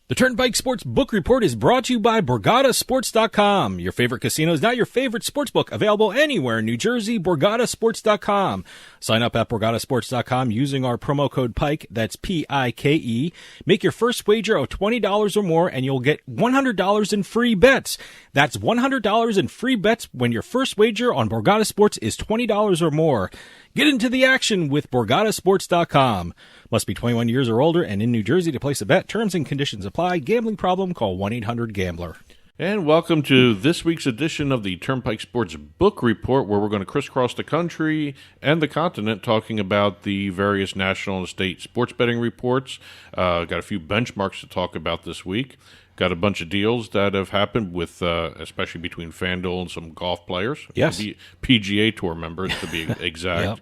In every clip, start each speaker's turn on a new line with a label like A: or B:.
A: The Turnpike Sports Book Report is brought to you by BorgataSports.com. Your favorite casino is now your favorite sportsbook. Available anywhere in New Jersey, BorgataSports.com. Sign up at BorgataSports.com using our promo code PIKE, that's P-I-K-E. Make your first wager of $20 or more and you'll get $100 in free bets. That's $100 in free bets when your first wager on Borgata Sports is $20 or more. Get into the action with BorgataSports.com. Must be 21 years or older and in New Jersey to place a bet. Terms and conditions apply. Gambling problem? Call 1-800-GAMBLER.
B: And welcome to this week's edition of the Turnpike Sports Book Report, where we're going to crisscross the country and the continent talking about the various national and state sports betting reports. Got a few benchmarks to talk about this week. Got a bunch of deals that have happened with, especially between FanDuel and some golf players.
A: Yes.
B: PGA Tour members, to be exact. Yep.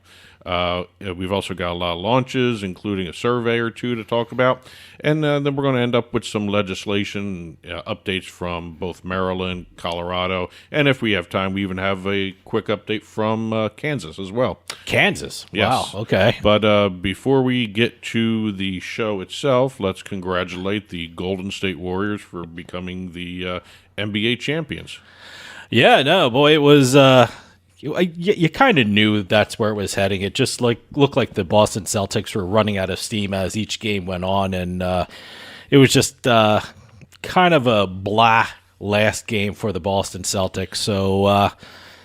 B: We've also got a lot of launches, including a survey or two to talk about. And then we're going to end up with some legislation updates from both Maryland, Colorado, and if we have time, we even have a quick update from Kansas as well.
A: Kansas?
B: Yes.
A: Wow, okay.
B: But before we get to the show itself, let's congratulate the Golden State Warriors for becoming the NBA champions.
A: Yeah, no, boy, it was... You kind of knew that's where it was heading. It just looked like the Boston Celtics were running out of steam as each game went on, and it was just kind of a blah last game for the Boston Celtics. So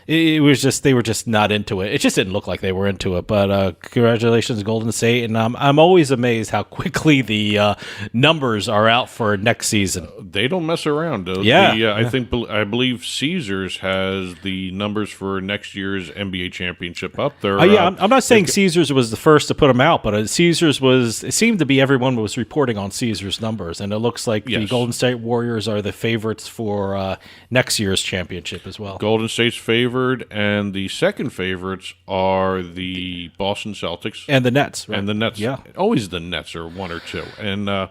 A: it was just they were just not into it. It just didn't look like they were into it. But congratulations, Golden State, and I'm always amazed how quickly the numbers are out for next season.
B: They don't mess around.
A: Yeah,
B: I believe Caesars has the numbers for next year's NBA championship up there.
A: I'm not saying Caesars was the first to put them out, but Caesars was. It seemed to be everyone was reporting on Caesars numbers, and it looks like the Golden State Warriors are the favorites for next year's championship as well.
B: Golden State's favored, and the second favorites are the Boston Celtics
A: and the Nets. Right?
B: And the Nets, always the Nets are one or two, and
A: the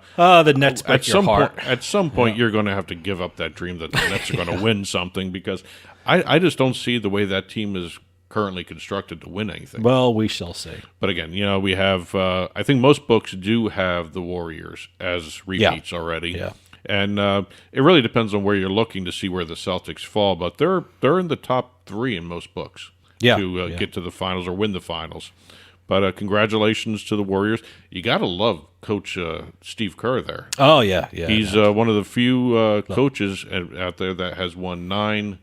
A: Nets break your heart.
B: At some point, you're going to have to give up that dream that the Nets are going to win something, because I just don't see the way that team is currently constructed to win anything.
A: Well, we shall see.
B: But again, we have. I think most books do have the Warriors as repeats already.
A: Yeah.
B: And it really depends on where you're looking to see where the Celtics fall, but they're in the top three in most books to get to the finals or win the finals. But congratulations to the Warriors. You got to love Coach Steve Kerr there.
A: Oh, yeah.
B: He's one of the few coaches out there that has won 9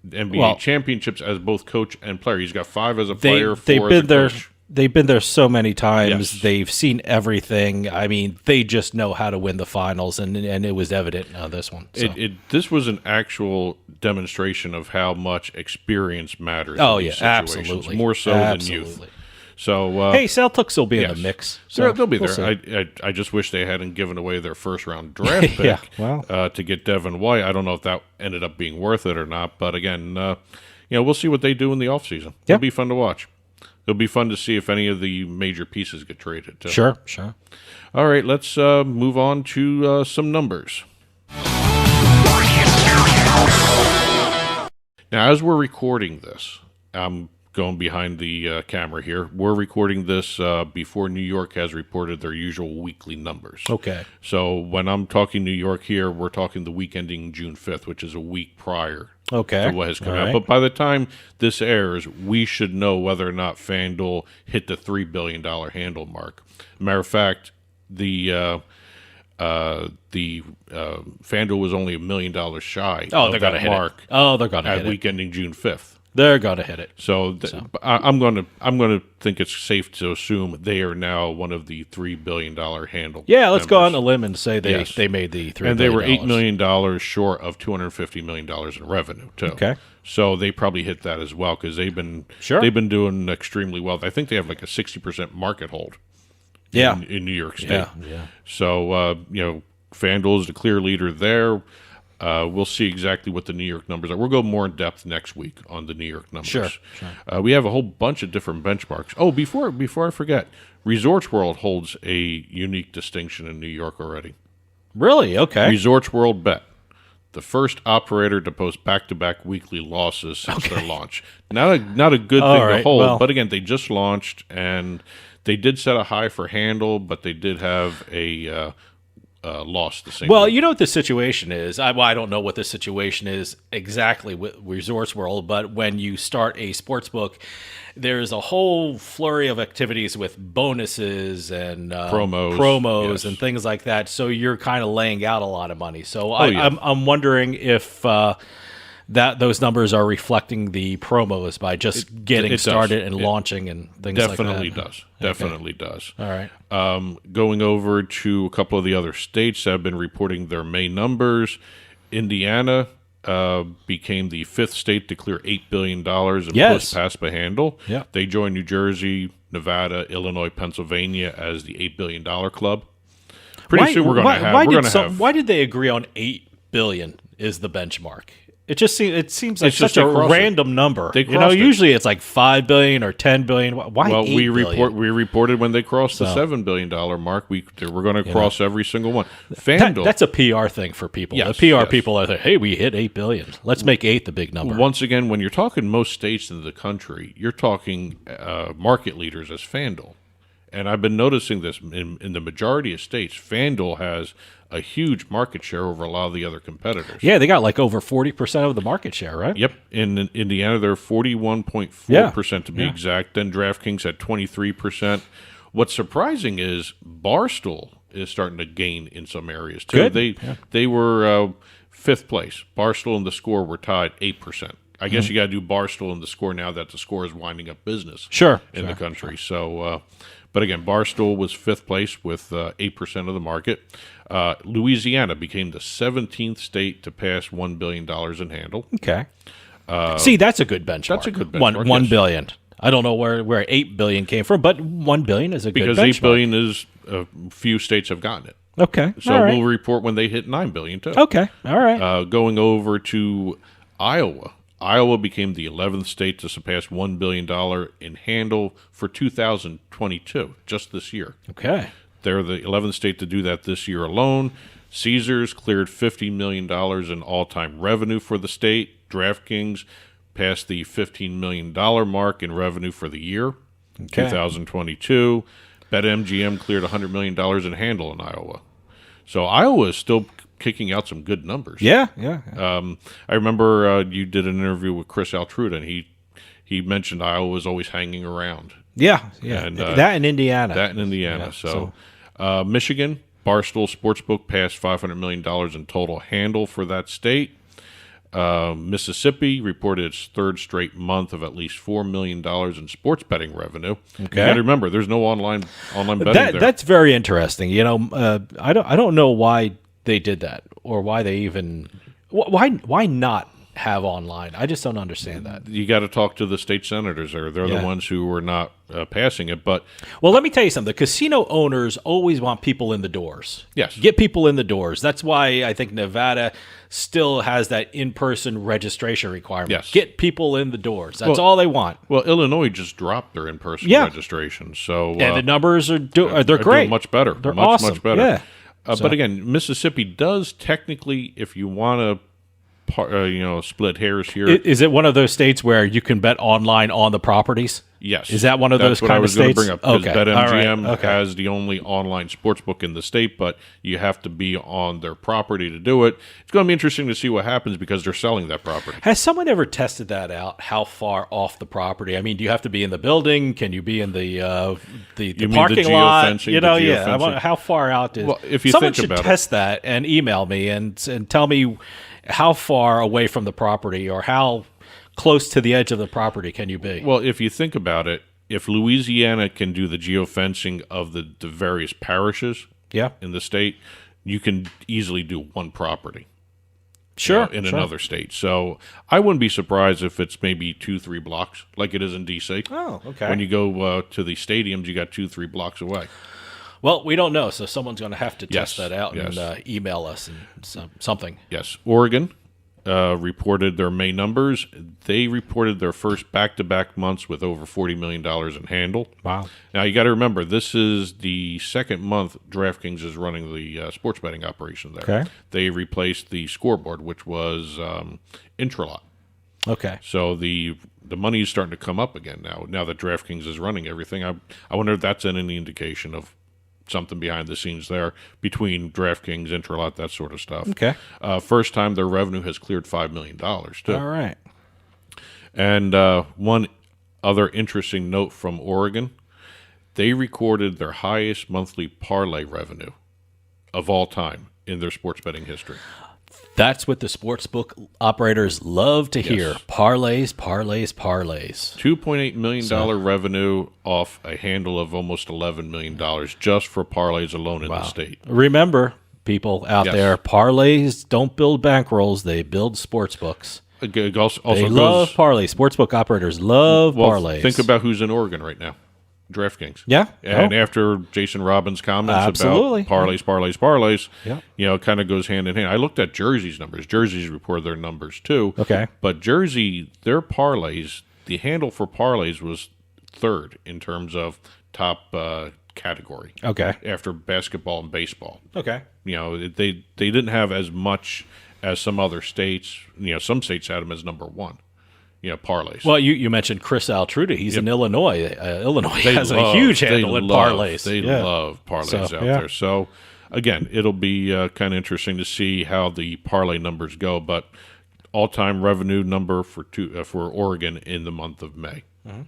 B: NBA championships as both coach and player. He's got 5 as a player, 4 as a coach.
A: They've been there so many times.
B: Yes.
A: They've seen everything. I mean, they just know how to win the finals, and it was evident on this one. So.
B: This was an actual demonstration of how much experience matters in these situations,
A: absolutely.
B: More so than youth. So,
A: hey, Celtics will be in the mix. So
B: they'll be there. I just wish they hadn't given away their first-round draft pick to get Devin White. I don't know if that ended up being worth it or not, but again, we'll see what they do in the offseason. It'll be fun to watch. It'll be fun to see if any of the major pieces get traded, too.
A: Sure.
B: All right, let's move on to some numbers. Now, as we're recording this, I'm going behind the camera here. We're recording this before New York has reported their usual weekly numbers.
A: Okay.
B: So when I'm talking New York here, we're talking the week ending June 5th, which is a week prior to what has come out. But by the time this airs, we should know whether or not FanDuel hit the $3 billion handle mark. Matter of fact, the FanDuel was only $1 million shy of that mark.
A: They're going to hit it.
B: At week ending June 5th.
A: They're going to hit it.
B: So I'm going to think it's safe to assume they are now one of the $3 billion handle.
A: Yeah, let's go on a limb and say they made the $3 billion.
B: And they were $8 million short of $250 million in revenue too.
A: Okay.
B: So they probably hit that as well, because they've been doing extremely well. I think they have like a 60% market hold. In New York State.
A: Yeah.
B: So FanDuel is the clear leader there. We'll see exactly what the New York numbers are. We'll go more in depth next week on the New York numbers.
A: Sure.
B: We have a whole bunch of different benchmarks. Oh, before I forget, Resorts World holds a unique distinction in New York already.
A: Really? Okay.
B: Resorts World Bet, the first operator to post back-to-back weekly losses since their launch. Not a good thing to hold, but again, they just launched, and they did set a high for handle, but they did have a lost the same.
A: Well,
B: week.
A: you know what the situation is. I don't know what the situation is exactly with Resorts World, but when you start a sports book, there's a whole flurry of activities with bonuses and promos
B: yes.
A: and things like that. So you're kind of laying out a lot of money. So
B: yeah.
A: I'm wondering if that those numbers are reflecting the promos by just getting started and launching and things like that.
B: Definitely does.
A: All right.
B: Going over to a couple of the other states that have been reporting their May numbers, Indiana became the 5th state to clear $8 billion in post-pass by handle.
A: Yeah.
B: They joined New Jersey, Nevada, Illinois, Pennsylvania as the $8 billion club. Pretty soon we're going to have...
A: Why did they agree on $8 billion is the benchmark? It seems like such a random number. Usually it's like $5 billion or $10 billion. Why? Well,
B: we reported when they crossed the $7 billion mark. We're going to cross every single one. FanDuel.
A: That's a PR thing for people.
B: Yes,
A: the PR people are like, hey, we hit $8 billion. Let's make 8 the big number.
B: Once again, when you're talking most states in the country, you're talking market leaders as FanDuel. And I've been noticing this in the majority of states. FanDuel has a huge market share over a lot of the other competitors.
A: Yeah, they got like over 40% of the market share, right?
B: Yep. In Indiana, they're 41.4% to be exact. Then DraftKings at 23%. What's surprising is Barstool is starting to gain in some areas too.
A: Good.
B: They were 5th place. Barstool and the Score were tied 8%. I guess you got to do Barstool and the Score now that the Score is winding up business in the country. So, but again, Barstool was 5th place with 8% of the market. Louisiana became the 17th state to pass $1 billion in handle.
A: Okay. See, that's a good benchmark.
B: That's a good benchmark.
A: $1 billion. I don't know where $8 billion came from, but $1 billion is a good benchmark.
B: Because $8 billion is a few states have gotten it.
A: Okay.
B: So we'll report when they hit $9 billion too.
A: Okay. All right.
B: Going over to Iowa. Iowa became the 11th state to surpass $1 billion in handle for 2022, just this year.
A: Okay.
B: They're the 11th state to do that this year alone. Caesars cleared $50 million in all-time revenue for the state. DraftKings passed the $15 million mark in revenue for the year, 2022. BetMGM cleared $100 million in handle in Iowa. So Iowa is still kicking out some good numbers.
A: Yeah.
B: I remember you did an interview with Chris Altruda, and he mentioned Iowa was always hanging around.
A: Yeah. And, that in Indiana.
B: Yeah, so Michigan, Barstool Sportsbook passed $500 million in total handle for that state. Mississippi reported its 3rd straight month of at least $4 million in sports betting revenue. Okay. You got to remember, there's no online betting there.
A: That's very interesting. I don't know why they did that, or why they even why not have online. I just don't understand that.
B: You got to talk to the state senators, or they're the ones who were not passing it. But
A: let me tell you something. The casino owners always want people in the doors.
B: Yes,
A: get people in the doors. That's why I think Nevada still has that in-person registration requirement.
B: Yes,
A: get people in the doors. That's all they want.
B: Well, Illinois just dropped their in-person registration, so
A: and the numbers are they're great,
B: doing much better.
A: They're awesome.
B: Much better.
A: Yeah.
B: But again, Mississippi does technically, if you want to, split hairs here.
A: Is it one of those states where you can bet online on the properties?
B: Yes.
A: Is that one of those kind of states?
B: That's what I was going to bring up. Because BetMGM
A: Okay.
B: has the only online sportsbook in the state, but you have to be on their property to do it. It's going to be interesting to see what happens because they're selling that property.
A: Has someone ever tested that out? How far off the property? I mean, do you have to be in the building? Can you be in the parking lot? How far out is?
B: Well, if you
A: someone
B: think
A: should
B: about
A: test that and email me and tell me how far away from the property or how close to the edge of the property can you be?
B: Well, if you think about it, if Louisiana can do the geofencing of the various parishes in the state, you can easily do one property. In another state. So I wouldn't be surprised if it's maybe 2-3 blocks like it is in D.C.
A: Oh, okay.
B: When you go to the stadiums, you got 2-3 blocks away.
A: Well, we don't know, so someone's going to have to test that out and email us and something.
B: Yes. Oregon reported their May numbers. They reported their first back-to-back months with over $40 million in handle.
A: Wow.
B: Now, you got to remember, this is the second month DraftKings is running the sports betting operation there.
A: Okay.
B: They replaced the scoreboard, which was Intralot.
A: Okay.
B: So the money is starting to come up again now that DraftKings is running everything. I wonder if that's any indication of something behind the scenes there between DraftKings, Intralot, that sort of stuff.
A: Okay.
B: First time their revenue has cleared $5 million, too.
A: All right.
B: And one other interesting note from Oregon, they recorded their highest monthly parlay revenue of all time in their sports betting history.
A: That's what the sportsbook operators love to hear.
B: Yes.
A: Parlays, parlays, parlays.
B: $2.8 million revenue off a handle of almost $11 million just for parlays alone in the state.
A: Remember, people out there, parlays don't build bankrolls, they build sportsbooks.
B: It also
A: They
B: goes,
A: love parlays. Sportsbook operators love parlays.
B: Think about who's in Oregon right now. DraftKings.
A: Yeah.
B: And after Jason Robbins' comments about parlays, it kind of goes hand in hand. I looked at Jersey's numbers. Jersey's reported their numbers too.
A: Okay.
B: But Jersey, their parlays, the handle for parlays was third in terms of top category.
A: Okay.
B: After basketball and baseball.
A: Okay.
B: They didn't have as much as some other states. Some states had them as number one. Parlays.
A: Well, you mentioned Chris Altruda. He's in Illinois. Illinois has a huge handle in parlays.
B: They love parlays out there. So, again, it'll be kind of interesting to see how the parlay numbers go. But all-time revenue number for Oregon in the month of May. Mm-hmm.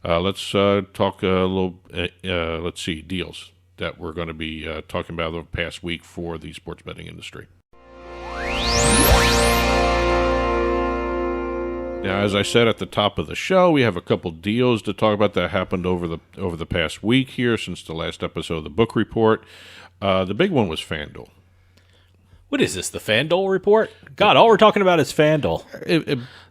B: Let's talk a little. Let's see deals that we're going to be talking about the past week for the sports betting industry. Now, as I said at the top of the show, we have a couple deals to talk about that happened over the past week here since the last episode of the book report. The big one was FanDuel.
A: What is this, the FanDuel report? God, all we're talking about is FanDuel.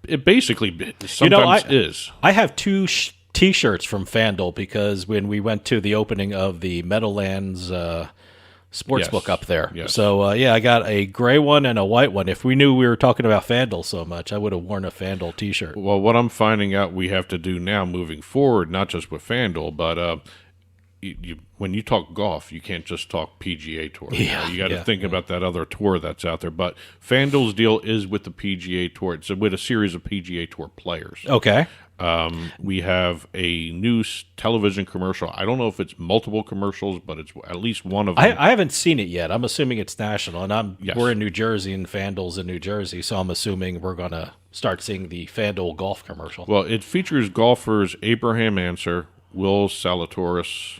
B: It basically sometimes is.
A: I have two T-shirts from FanDuel because when we went to the opening of the Meadowlands Sportsbook up there.
B: Yes.
A: So, I got a gray one and a white one. If we knew we were talking about FanDuel so much, I would have worn a FanDuel T-shirt.
B: Well, what I'm finding out we have to do now moving forward, not just with FanDuel, but when you talk golf, you can't just talk PGA Tour. You got to think about that other tour that's out there. But FanDuel's deal is with the PGA Tour. It's with a series of PGA Tour players.
A: Okay.
B: We have a new television commercial. I don't know if it's multiple commercials, but it's at least one of them.
A: I haven't seen it yet. I'm assuming it's national, and we're in New Jersey, and FanDuel's in New Jersey, so I'm assuming we're going to start seeing the FanDuel golf commercial.
B: Well, it features golfers Abraham Ancer, Will Zalatoris,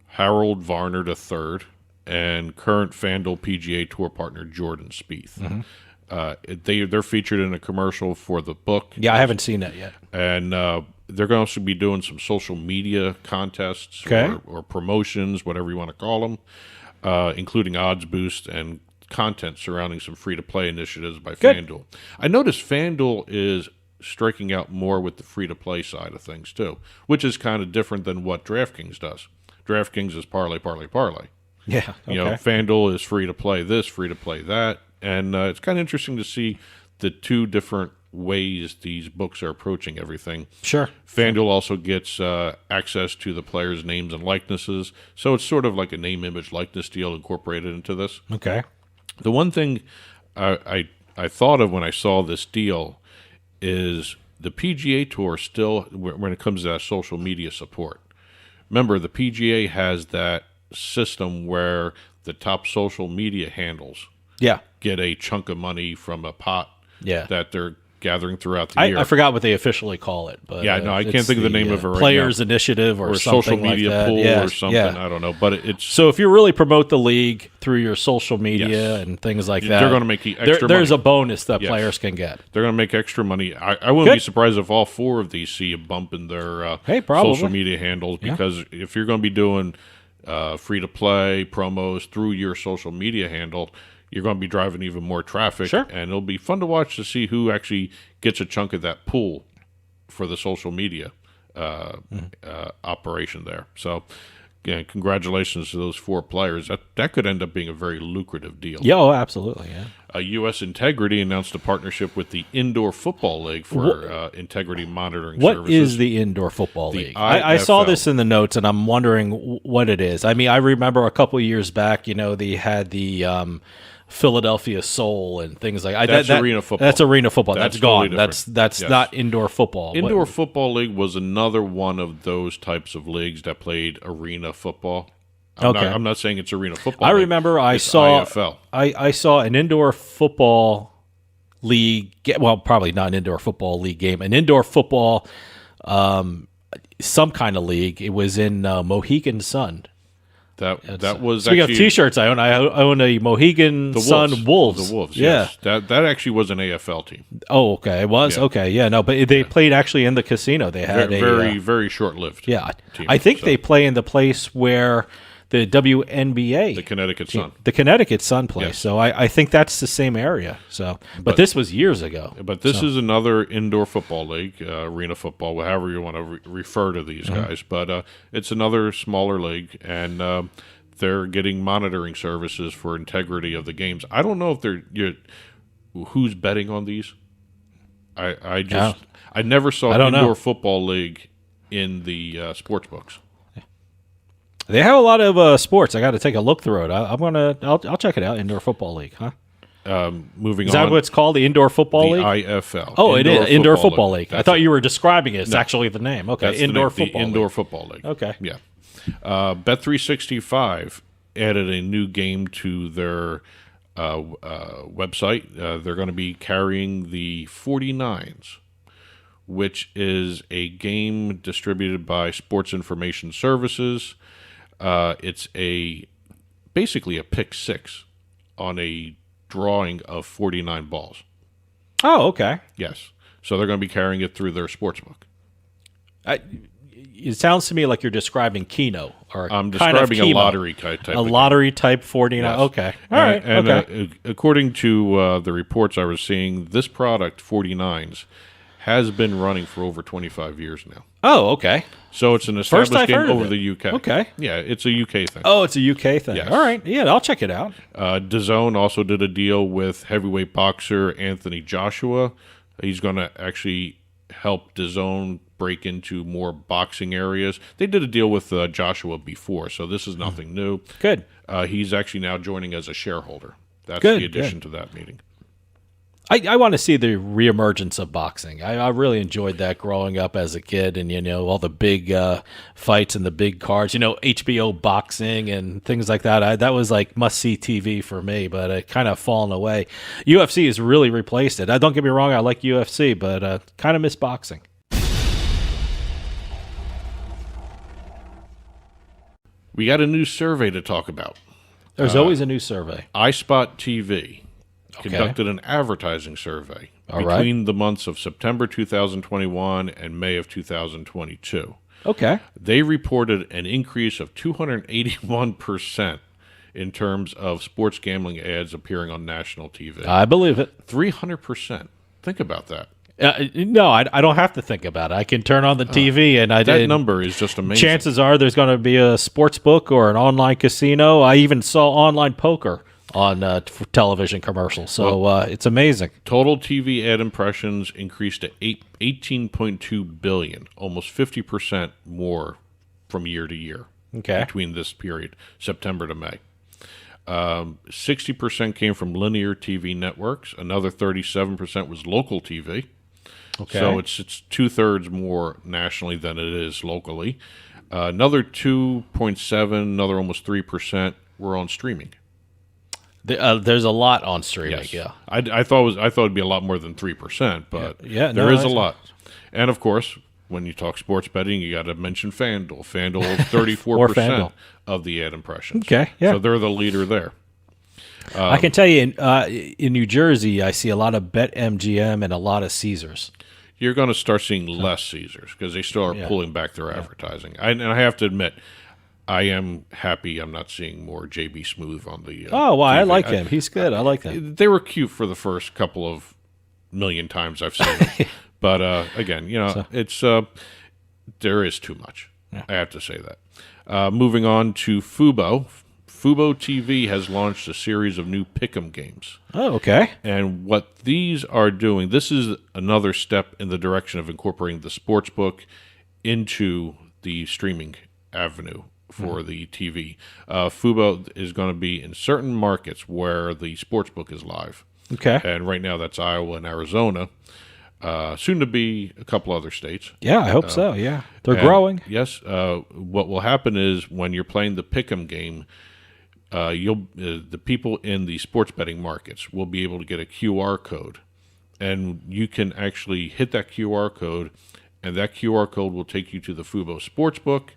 B: Harold Varner III, and current FanDuel PGA Tour partner Jordan Spieth. Mm-hmm. They're featured in a commercial for the book.
A: Yeah, I haven't seen that yet.
B: And they're going to also be doing some social media contests or promotions, whatever you want to call them, including odds boost and content surrounding some free-to-play initiatives by FanDuel. I noticed FanDuel is striking out more with the free-to-play side of things, too, which is kind of different than what DraftKings does. DraftKings is parlay, parlay, parlay.
A: Yeah, okay.
B: FanDuel is free-to-play this, free-to-play that. And it's kind of interesting to see the two different ways these books are approaching everything.
A: Sure.
B: FanDuel also gets access to the players' names and likenesses, so it's sort of like a name, image, likeness deal incorporated into this.
A: Okay.
B: The one thing I thought of when I saw this deal is the PGA Tour still, when it comes to that social media support. Remember, the PGA has that system where the top social media handles get a chunk of money from a pot that they're gathering throughout the year.
A: I forgot what they officially call it, but
B: I can't think of the name of it right
A: Players
B: now.
A: Initiative or something
B: social media
A: like that.
B: pool or something. I don't know, but it's
A: so if you really promote the league through your social media and things like that,
B: they're going to make extra.
A: There's
B: money.
A: a bonus that players can get.
B: They're going to make extra money. I wouldn't be surprised if all four of these see a bump in their social media handles because if you're going to be doing free to play promos through your social media handle, you're going to be driving even more traffic, and it'll be fun to watch to see who actually gets a chunk of that pool for the social media operation there. So, again, congratulations to those four players. That could end up being a very lucrative deal.
A: Yeah, absolutely,
B: U.S. Integrity announced a partnership with the Indoor Football League for integrity monitoring services.
A: What is the Indoor Football League? I saw this in the notes, and I'm wondering what it is. I mean, I remember a couple of years back, they had the Philadelphia Soul and things like that.
B: That's arena football.
A: That's arena football. That's gone.
B: Totally
A: that's not indoor football.
B: Indoor Football League was another one of those types of leagues that played arena football. I'm not saying it's arena football.
A: I remember I saw
B: IFL.
A: I saw an indoor football league. Well, probably not an indoor football league game. An indoor football, some kind of league. It was in Mohegan Sun.
B: That was
A: speaking
B: actually,
A: of T-shirts. I own a Mohegan Sun Wolves.
B: The Wolves.
A: Yeah,
B: yes. That actually was an AFL team.
A: Oh, okay. It was okay. Yeah, no, but they played actually in the casino. They had
B: very short-lived.
A: Yeah,
B: team,
A: I think they play in the place where the WNBA,
B: the Connecticut Sun,
A: plays.
B: Yes.
A: So I think that's the same area. So, but this was years ago.
B: But this is another indoor football league, arena football, however you want to refer to these guys. But it's another smaller league, and they're getting monitoring services for integrity of the games. I don't know if who's betting on these. I never saw an indoor football league in the sports books.
A: They have a lot of sports. I got to take a look through it. I'll check it out. Indoor Football League, huh?
B: Moving on.
A: Is that what it's called? The Indoor Football League?
B: IFL.
A: Oh, it is. Indoor Football League. I thought you were describing it. It's actually the name. Okay. Indoor Football League.
B: Indoor Football League.
A: Okay.
B: Yeah. Bet365 added a new game to their website. They're going to be carrying the 49s, which is a game distributed by Sports Information Services. It's basically a pick six on a drawing of 49 balls.
A: Oh, okay.
B: Yes. So they're going to be carrying it through their sportsbook.
A: It sounds to me like you're describing Keno.
B: I'm describing a lottery type.
A: A lottery type 49.
B: Yes.
A: Okay. All right.
B: And according to the reports I was seeing, this product, 49s, has been running for over 25 years now.
A: Oh, okay.
B: So it's an established game over the UK.
A: Okay.
B: Yeah, it's a UK thing.
A: Oh, it's a UK thing.
B: Yes.
A: All right. Yeah, I'll check it out.
B: DAZN also did a deal with heavyweight boxer Anthony Joshua. He's going to actually help DAZN break into more boxing areas. They did a deal with Joshua before, so this is nothing new.
A: Good.
B: He's actually now joining as a shareholder. That's the addition to that meeting.
A: I want to see the reemergence of boxing. I really enjoyed that growing up as a kid, and all the big fights and the big cards. HBO boxing and things like that. That was like must see TV for me, but it kind of fallen away. UFC has really replaced it. Don't get me wrong, I like UFC, but kind of miss boxing.
B: We got a new survey to talk about.
A: There's always a new survey.
B: iSpot TV conducted an advertising survey between the months of September 2021 and May of 2022.
A: Okay.
B: They reported an increase of 281% in terms of sports gambling ads appearing on national TV.
A: I believe it.
B: 300%. Think about that.
A: No, I don't have to think about it. I can turn on the TV and
B: that number is just amazing.
A: Chances are there's going to be a sports book or an online casino. I even saw online poker on television commercials. So it's amazing.
B: Total TV ad impressions increased to 18.2 billion, almost 50% more from year to year.
A: Okay.
B: Between this period, September to May. 60% came from linear TV networks. Another 37% was local TV.
A: Okay.
B: So it's 2/3 more nationally than it is locally. Another 2.7, another almost 3% were on streaming.
A: There's a lot on streaming.
B: Yes.
A: Yeah.
B: I thought it'd be a lot more than 3%, but there is a lot. And of course, when you talk sports betting, you got to mention FanDuel. FanDuel is 34% of the ad impressions.
A: Okay. Yeah.
B: So they're the leader there.
A: I can tell you in New Jersey, I see a lot of BetMGM and a lot of Caesars.
B: You're going to start seeing less Caesars because they still are pulling back their advertising. And I have to admit, I am happy I'm not seeing more JB Smoove on the
A: well,
B: TV.
A: I like him. He's good. I like him.
B: They were cute for the first couple of million times I've seen them. But again, it's there is too much. Yeah. I have to say that. Moving on to Fubo. Fubo TV has launched a series of new pick'em games.
A: Oh, okay.
B: And what these are doing, this is another step in the direction of incorporating the sports book into the streaming avenue for the TV. Fubo is going to be in certain markets where the sports book is live.
A: Okay.
B: And right now that's Iowa and Arizona. soon to be a couple other states.
A: Yeah, I hope so. Yeah, they're growing.
B: Yes. What will happen is when you're playing the pick'em game, the people in the sports betting markets will be able to get a QR code, and you can actually hit that QR code, and that QR code will take you to the Fubo Sportsbook,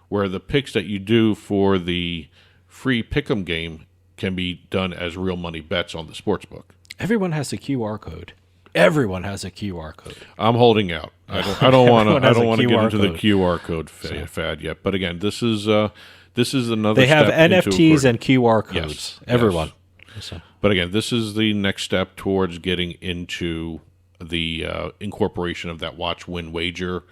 B: where the picks that you do for the free pick'em game can be done as real money bets on the sportsbook.
A: Everyone has a QR code. Everyone has a QR code.
B: I'm holding out. I don't want to get into the
A: code.
B: QR code fad yet. But again, this is another.
A: They have
B: step
A: NFTs and QR codes.
B: Yes,
A: Everyone.
B: yes.
A: So.
B: But again, this is the next step towards getting into the incorporation of that watch, win, wager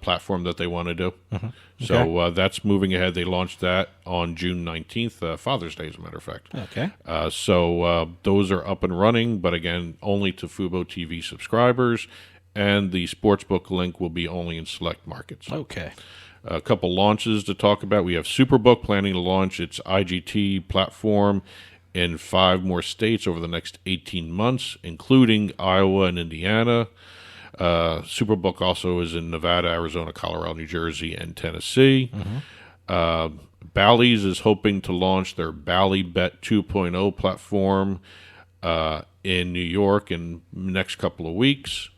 B: platform that they want to do.
A: Okay.
B: So that's moving ahead. They launched that on June 19th, Father's Day, as a matter of fact.
A: Okay.
B: So those are up and running, but again, only to Fubo TV subscribers, and the sportsbook link will be only in select markets.
A: Okay.
B: A couple launches to talk about. We have Superbook planning to launch its IGT platform in 5 more states over the next 18 months, including Iowa and Indiana. Superbook also is in Nevada, Arizona, Colorado, New Jersey, and Tennessee. Bally's is hoping to launch their Bally Bet 2.0 platform in New York in the next couple of weeks.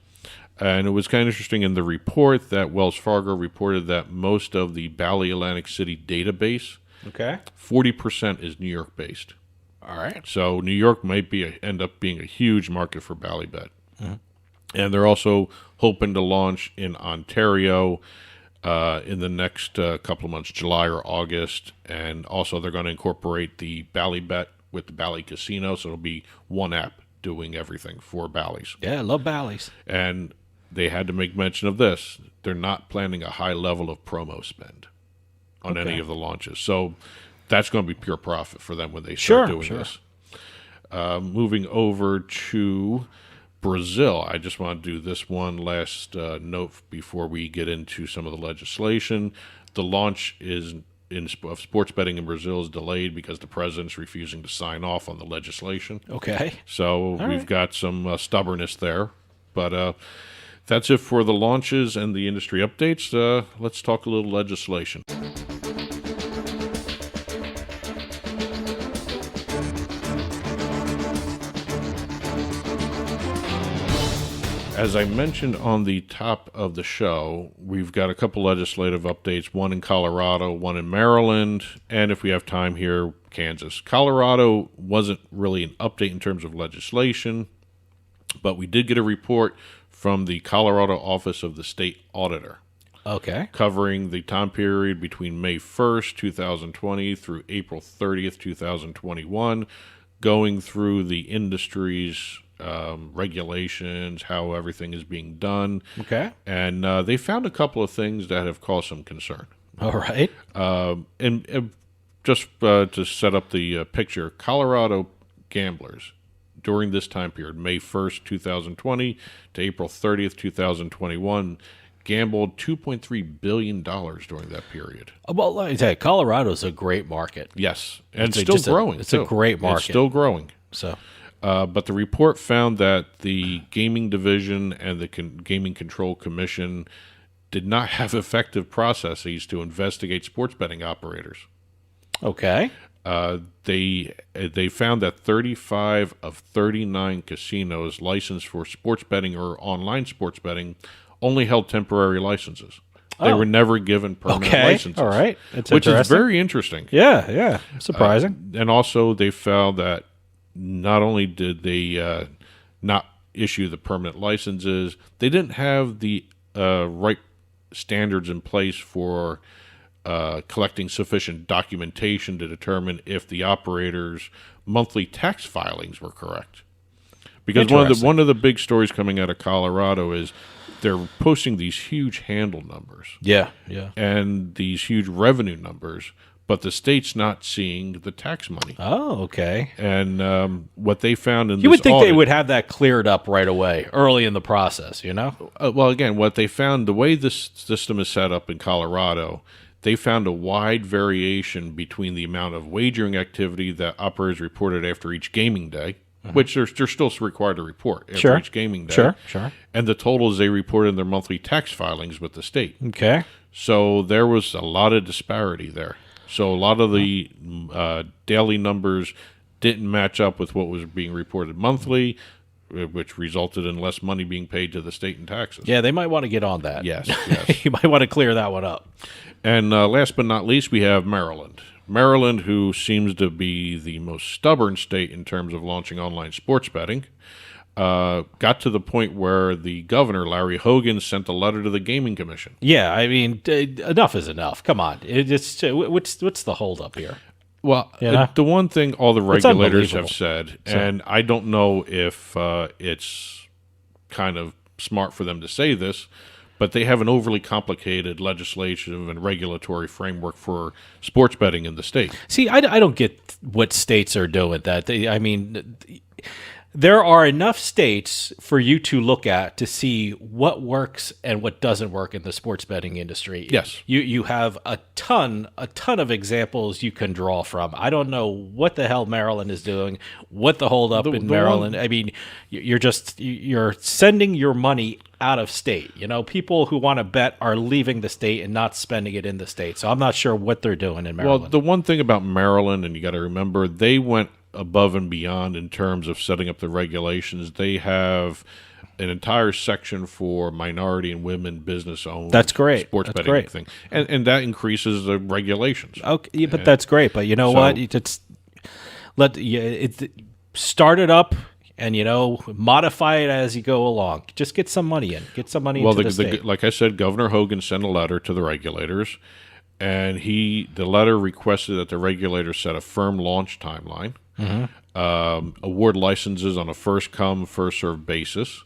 B: And it was kind of interesting in the report that Wells Fargo reported that most of the Bally Atlantic City database, 40% is New York based.
A: All right.
B: So New York might end up being a huge market for Bally Bet. And they're also hoping to launch in Ontario in the next couple of months, July or August. And also they're going to incorporate the Bally Bet with the Bally Casino. So it'll be one app doing everything for Bally's.
A: Yeah, I love Bally's.
B: And they had to make mention of this. They're not planning a high level of promo spend on any of the launches. So that's going to be pure profit for them when they start doing this. Moving over to Brazil, I just want to do this one last note before we get into some of the legislation. The launch of sports betting in Brazil is delayed because the president's refusing to sign off on the legislation.
A: Okay.
B: So we've got some stubbornness there. But that's it for the launches and the industry updates. Let's talk a little legislation. As I mentioned on the top of the show, we've got a couple legislative updates, one in Colorado, one in Maryland, and if we have time here, Kansas. Colorado wasn't really an update in terms of legislation, but we did get a report from the Colorado Office of the State Auditor.
A: Okay.
B: Covering the time period between May 1st, 2020 through April 30th, 2021, going through the industry's regulations, how everything is being done.
A: Okay.
B: And they found a couple of things that have caused some concern.
A: All right.
B: And just to set up the picture, Colorado gamblers during this time period, May 1st, 2020 to April 30th, 2021, gambled $2.3 billion during that period.
A: Well, let me tell you, Colorado's a great market.
B: Yes, and
A: It's
B: still growing.
A: It's a great market.
B: It's still growing.
A: So,
B: but the report found that the Gaming Division and the Gaming Control Commission did not have effective processes to investigate sports betting operators.
A: okay.
B: They found that 35 of 39 casinos licensed for sports betting or online sports betting only held temporary licenses. They were never given permanent licenses.
A: All right. That's
B: which is
A: interesting.
B: very interesting.
A: Yeah. Surprising.
B: And also they found that not only did they not issue the permanent licenses, they didn't have the right standards in place for collecting sufficient documentation to determine if the operator's monthly tax filings were correct. Because one of the big stories coming out of Colorado is they're posting these huge handle numbers.
A: Yeah.
B: And these huge revenue numbers, but the state's not seeing the tax money.
A: Oh, okay.
B: And what they found in
A: You
B: this
A: would think
B: audit,
A: they would have that cleared up right away, early in the process, you know?
B: well, again, what they found, the way this system is set up in Colorado, they found a wide variation between the amount of wagering activity that operators reported after each gaming day. which they're still required to report after
A: Sure.
B: each gaming day.
A: Sure.
B: And the totals they reported in their monthly tax filings with the state.
A: Okay.
B: So there was a lot of disparity there. So a lot of the daily numbers didn't match up with what was being reported monthly, which resulted in less money being paid to the state in taxes.
A: Yeah, they might want to get on that.
B: Yes.
A: You might want to clear that one up.
B: And last but not least, we have Maryland. Maryland, who seems to be the most stubborn state in terms of launching online sports betting, got to the point where the governor, Larry Hogan, sent a letter to the Gaming Commission.
A: Yeah, I mean, enough is enough. Come on. What's the holdup here?
B: Well,
A: Yeah.
B: the one thing all the regulators have
A: unbelievable.
B: said, and I don't know if it's kind of smart for them to say this, but they have an overly complicated legislative and regulatory framework for sports betting in the state.
A: See, I don't get what states are doing that. There are enough states for you to look at to see what works and what doesn't work in the sports betting industry.
B: Yes.
A: You have a ton of examples you can draw from. I don't know what the hell Maryland is doing, what the holdup in Maryland. I mean, you're sending your money out of state. People who want to bet are leaving the state and not spending it in the state. So I'm not sure what they're doing in Maryland.
B: Well, the one thing about Maryland, and you got to remember, they went above and beyond in terms of setting up the regulations. They have an entire section for minority and women business owned.
A: That's great.
B: Sports
A: That's
B: betting
A: great.
B: thing, and that increases the regulations.
A: Okay, yeah, but that's great. But you know what? Start it up and modify it as you go along. Just get some money in. Get some money into the state.
B: Like I said, Governor Hogan sent a letter to the regulators, and the letter requested that the regulators set a firm launch timeline. Award licenses on a first-come, first-served basis,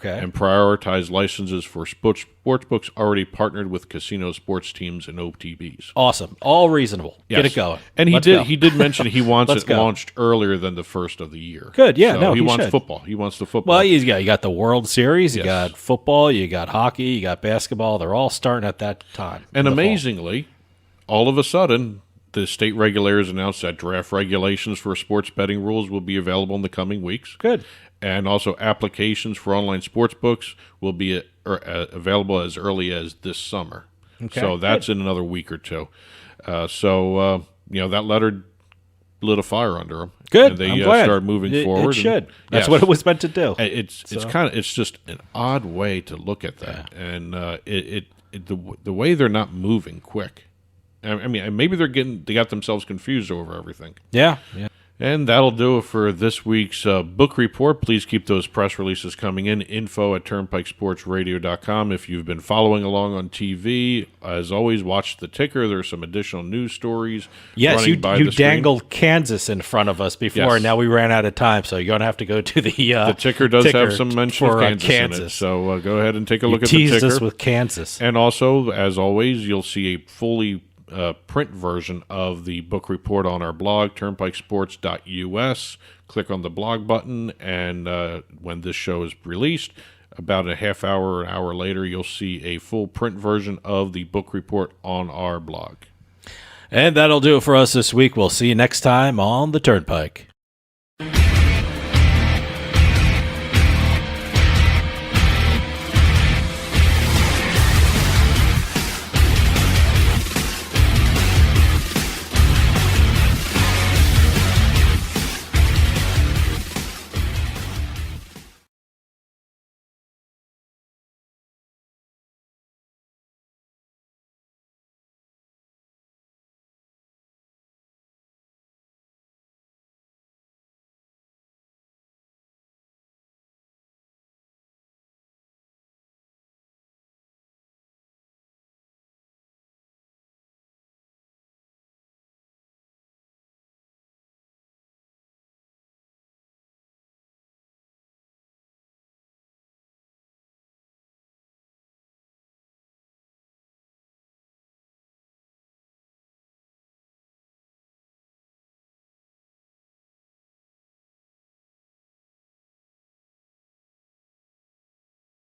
B: and prioritize licenses for sports books already partnered with casino sports teams and OTBs.
A: Awesome. All reasonable.
B: Yes.
A: Get it going.
B: And he did mention he wants it
A: go.
B: launched earlier than the first of the year.
A: Good. Yeah,
B: So
A: no,
B: he wants
A: should.
B: football. He wants the football.
A: Well, you got the World Series, you
B: Yes.
A: got football, you got hockey, you got basketball. They're all starting at that time.
B: And
A: in the fall.
B: amazingly, all of a sudden, the state regulators announced that draft regulations for sports betting rules will be available in the coming weeks.
A: Good.
B: And also applications for online sports books will be available as early as this summer.
A: Okay,
B: So that's in another week or two. That letter lit a fire under them.
A: Good.
B: And they
A: I'm glad.
B: started moving forward.
A: It should. That's
B: Yes.
A: what it was meant to do.
B: It's just an odd way to look at that, and the way they're not moving quick. I mean, maybe they got themselves confused over everything.
A: Yeah.
B: And that'll do it for this week's book report. Please keep those press releases coming in. info@turnpikesportsradio.com. If you've been following along on TV, as always, watch the ticker. There's some additional news stories.
A: Yes, you
B: running by the screen.
A: dangled Kansas in front of us before,
B: Yes.
A: and now we ran out of time, so you're going to have to go to the
B: The ticker does have some mention of
A: for,
B: Kansas in it. So go ahead and take a look at the
A: teased
B: ticker.
A: us with Kansas.
B: And also, as always, you'll see a fully print version of the book report on our blog, turnpikesports.us. Click on the blog button, and when this show is released, about a half hour, an hour later, you'll see a full print version of the book report on our blog.
A: And that'll do it for us this week. We'll see you next time on the Turnpike.